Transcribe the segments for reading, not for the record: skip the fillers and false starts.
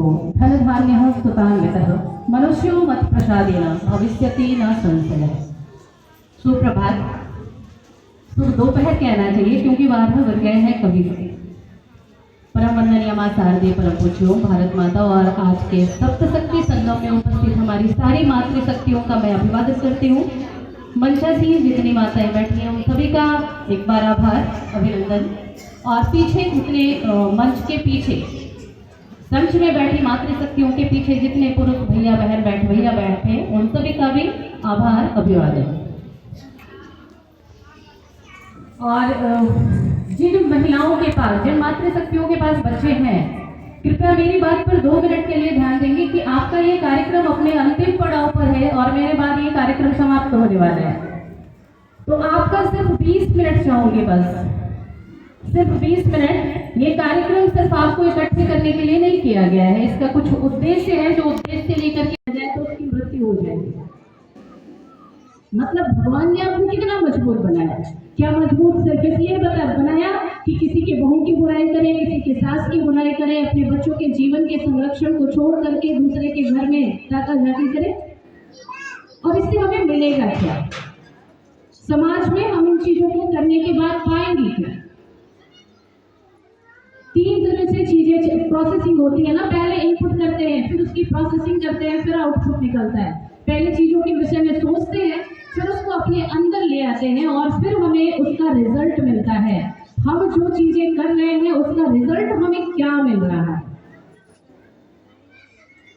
धन धान्य स्तुतान्वितः मनुष्यो मत प्रसादेन भविष्यति न संशय। सुप्रभात, शुभ दोपहर कहना चाहिए क्योंकि 12 बज गए हैं कभी से। परम वंदनीय मां शारदे परम पूज्यो भारत माता और आज के सप्तशक्ति संगम में उपस्थित हमारी सारी मातृशक्तियों का मैं अभिवादन करती हूँ। मंचासीन जितनी माताएं बैठी हैं उन सभी का एक बार आभार, अभिनंदन। और पीछे जितने मंच के पीछे संच में बैठी मातृशक्तियों के पीछे जितने पुरुष भैया बैठे उन सभी का भी आभार, अभिवादन। और जिन महिलाओं के पास, जिन मातृशक्तियों के पास बच्चे हैं, कृपया मेरी बात पर 2 मिनट के लिए ध्यान देंगे कि आपका ये कार्यक्रम अपने अंतिम पड़ाव पर है और मेरे बाद ये कार्यक्रम समाप्त होने वाला है। तो आपका सिर्फ 20 मिनट चाहूंगी, बस सिर्फ 20 मिनट। ये कार्यक्रम सिर्फ आपको इकट्ठे करने के लिए नहीं किया गया है, इसका कुछ उद्देश्य है जो उद्देश्य लेकर किया जाए तो उसकी मृत्यु हो जाएगी। मतलब भगवान ने आपको कितना मजबूत बनाया, क्या मजबूत सिर्फ इसलिए बनाया कि किसी के बहू की बुराई करें, किसी के सास की बुराई करें, अपने बच्चों के जीवन के संरक्षण को छोड़ करके दूसरे के घर में ताका झाकी करें? और इससे हमें मिलेगा क्या? समाज में हम इन चीजों को करने के बाद पाएंगे क्या? 3 तरह से चीजें प्रोसेसिंग होती है ना, पहले इनपुट करते हैं, फिर उसकी प्रोसेसिंग करते हैं, फिर आउटपुट निकलता है। पहले चीजों के विषय में सोचते हैं, फिर उसको अपने अंदर ले आते हैं और फिर हमें उसका रिजल्ट मिलता है। हम जो चीजें कर रहे हैं उसका रिजल्ट हमें क्या मिल रहा है?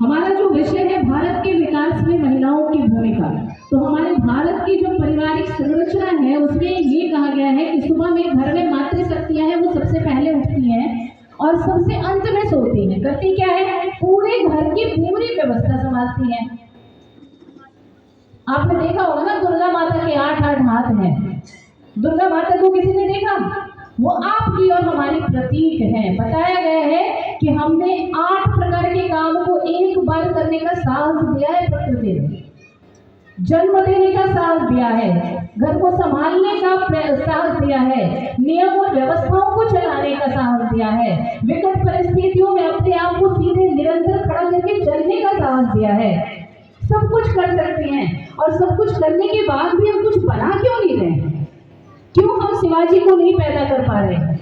हमारा जो विषय है भारत के विकास में महिलाओं की भूमिका, तो हमारे भारत की जो पारिवारिक संरचना है उसमें ये कहा गया है कि सुबह में घर में मातृशक्तियां हैं वो सबसे पहले उठती हैं और सबसे अंत में सोती हैं। करती क्या है? पूरे घर की पूरी व्यवस्था संभालती हैं। आपने देखा होगा ना, दुर्गा माता के 8 हाथ हैं। दुर्गा माता को किसी ने देखा? वो आपकी और हमारी प्रतीक है। बताया गया है कि हमने 8 प्रकार के काम को एक बार करने का साहस दिया है प्रकृति ने। जन्म देने का साहस दिया है, घर को संभालने का साहस दिया है, नियम और व्यवस्थाओं को चलाने का साहस दिया है, विकट परिस्थितियों में अपने आप को सीधे निरंतर खड़ा करके चलने का साहस दिया है। सब कुछ कर सकते हैं और सब कुछ करने के बाद भी हम कुछ बना क्यों नहीं रहे हैं? क्यों हम शिवाजी को नहीं पैदा कर पा रहे हैं?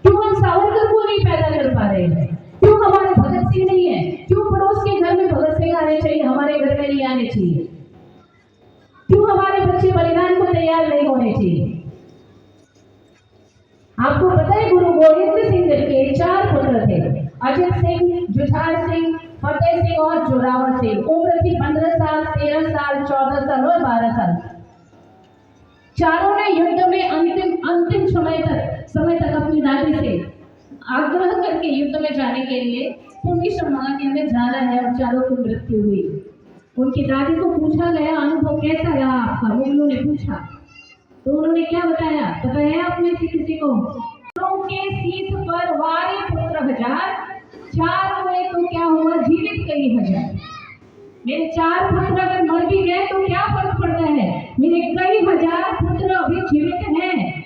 क्यों हम सावरकर को नहीं पैदा कर पा रहे हैं? क्यों हमारे भगत सिंह नहीं है? क्यों पड़ोस के घर में भगत सिंह आने चाहिए, हमारे घर में नहीं आने चाहिए? क्यों हमारे बच्चे बलिदान को तैयार नहीं होने चाहिए? आपको पता है गुरु गोविंद सिंह के 4 पुत्र थे, अजित सिंह, जुझार सिंह, फतेह सिंह और जोरावर सिंह। उम्र थी 15 साल, 13 साल, 14 साल और 12 साल। चारों ने युद्ध में अंतिम समय तक अपनी दादी से आग्रह करके युद्ध में जाने के लिए परमिशन मांगा कि हमें जाना है और चारों की मृत्यु हुई। उनकी दादी को पूछा गया, अनुभव कैसा रहा आपका? मुगलों ने पूछा तो उन्होंने क्या बताया? पता है आप में से किसी को? के शीश पर वारे पुत्र 1000, 4 हुए तो क्या हुआ? जीवित कई 1000। मेरे 4 पुत्र अगर मर भी गए तो क्या फर्क पड़ता है? मेरे कई 1000 पुत्र अभी जीवित हैं।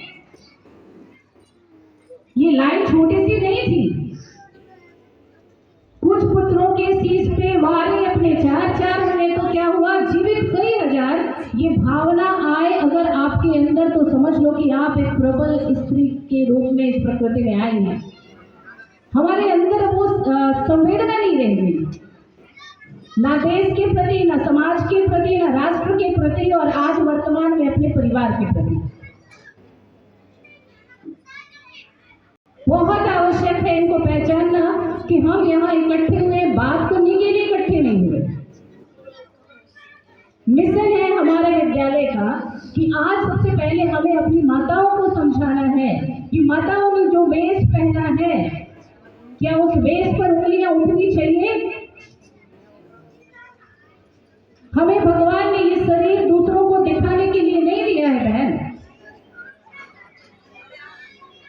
ये लाइन छोटी सी नहीं थी। कुछ पुत्रों के शीश पे वारे अपने 4 हुए तो क्या हुआ? जीवित कई 1000। ये भावना आए अगर आपके अंदर तो समझ लो कि आप एक प्रबल स्त्री के रूप में इस प्रकृति में आए हैं। हमारे अंदर वो संवेदना नहीं रहेगी, ना देश के प्रति, ना समाज के प्रति, ना राष्ट्र के प्रति और आज वर्तमान में अपने परिवार के प्रति। बहुत आवश्यक है इनको पहचानना कि हम यहाँ इकट्ठे हुए बात करने के लिए इकट्ठे नहीं हुए। मिशन है हमारे विद्यालय का कि आज सबसे पहले हमें अपनी माताओं को समझाना है कि माताओं ने जो वेश पहना है, क्या उस वेश पर उंगलियां उठनी चाहिए? हमें भगवान ने ये शरीर दूसरों को दिखाने के लिए नहीं दिया है बहन।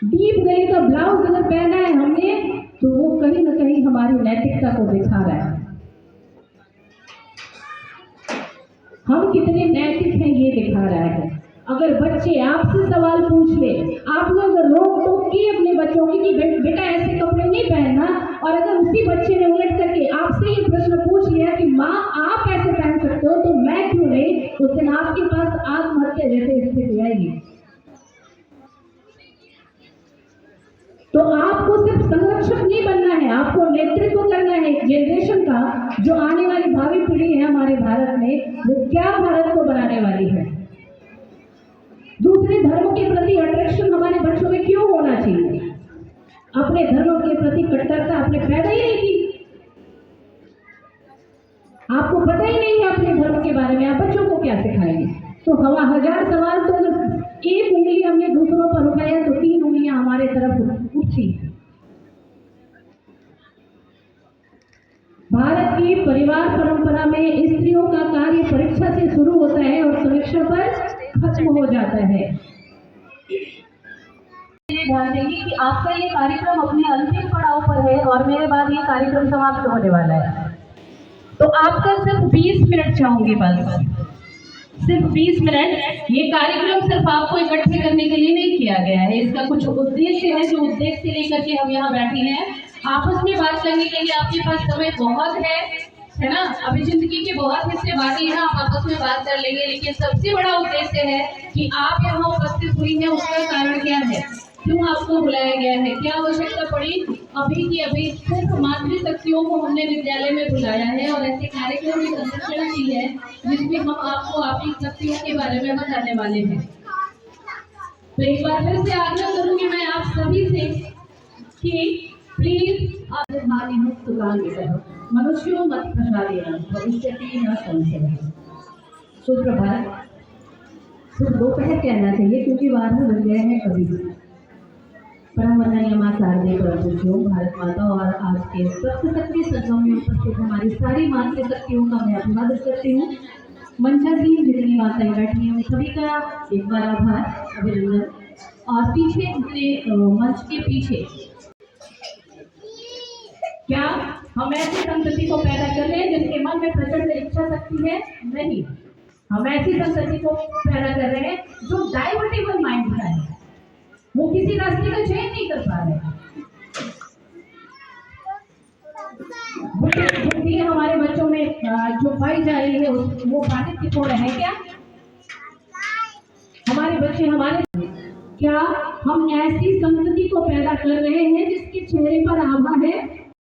दीप गली का ब्लाउज अगर पहना है हमने तो वो कहीं ना कहीं हमारी नैतिकता को दिखा रहा है। हम कितने नैतिक हैं ये दिखा रहा है। अगर बच्चे आपसे सवाल पूछ ले, आप लोग रोक टोक की अपने बच्चों की कि बेटा ऐसे कपड़े नहीं पहनना, और अगर उसी बच्चे ने उलट करके वो क्या भारत को बनाने वाली है। दूसरे धर्म के प्रति अट्रैक्शन हमारे बच्चों में क्यों होना चाहिए? अपने धर्म के प्रति कट्टरता आपने पैदा ही नहीं की। आपको पता ही नहीं है अपने धर्म के बारे में, आप बच्चों को क्या सिखाएंगे? तो हजार सवाल, तो एक उंगली हमने दूसरों पर उठाया तो 3 उंगलियां हमारे तरफ उठी। भारत की परिवार परंपरा में स्त्रियों का कार्य परीक्षा से शुरू होता है और समीक्षा पर खत्म हो जाता है। ध्यान देंगे कि आपका ये कार्यक्रम अपने अंतिम पड़ाव पर है और मेरे बाद ये कार्यक्रम समाप्त होने वाला है। तो आपका सिर्फ 20 मिनट चाहूंगी, बस सिर्फ 20 मिनट। ये कार्यक्रम सिर्फ आपको इकट्ठे करने के लिए नहीं किया गया है, इसका कुछ उद्देश्य है, जो उद्देश्य से लेकर के हम यहाँ बैठे हैं। आपस में बात करने के लिए आपके पास समय बहुत है ना? अभी जिंदगी के बहुत हिस्से बाकी हैं, आप आपस में बात कर लेंगे, लेकिन सबसे बड़ा उद्देश्य है कि आप यहाँ उपस्थित हुई हैं, उसका कारण क्या है, क्यों आपको बुलाया गया है, क्या आवश्यकता पड़ी अभी की अभी। सिर्फ मातृशक्तियों को हमने विद्यालय में बुलाया है और ऐसे कार्यक्रम की संरचना की है जिसमें हम आपको आपकी शक्तियों के बारे में बताने वाले हैं। तो एक बार फिर से आग्रह करूंगी मैं आप सभी से कि प्लीज आत्मानि मुक्त काल मनुष्यों मत प्रसादेन भविष्यति न संशयः। सुप्रभात, शुभ दोपहर कहना चाहिए क्योंकि 12 बज गए हैं कभी। परम वंदनीय मां शारदे प्रभु भारत माता और आज के सप्तशक्ति संगम में उपस्थित हमारी सारी मातृशक्तियों का मैं अभिवादन करती हूँ। मंचासीन जितनी माताएं बैठी हैं सभी का एक बार आभार, अभिनंदन। और पीछे अपने मंच के पीछे क्या हम ऐसी संतति को पैदा कर रहे हैं जिनके मन में प्रचंड इच्छा शक्ति है? नहीं, हम ऐसी संतति को पैदा कर रहे हैं जो डाइवर्टेबल माइंड का है, वो किसी रास्ते का चयन नहीं कर पा रहे। बुद्धि हमारे बच्चों में जो पाई जा रही है वो पांडित्यपूर्ण है क्या? हमारे बच्चे क्या हम ऐसी संतति को पैदा कर रहे हैं जिसके चेहरे पर आभा है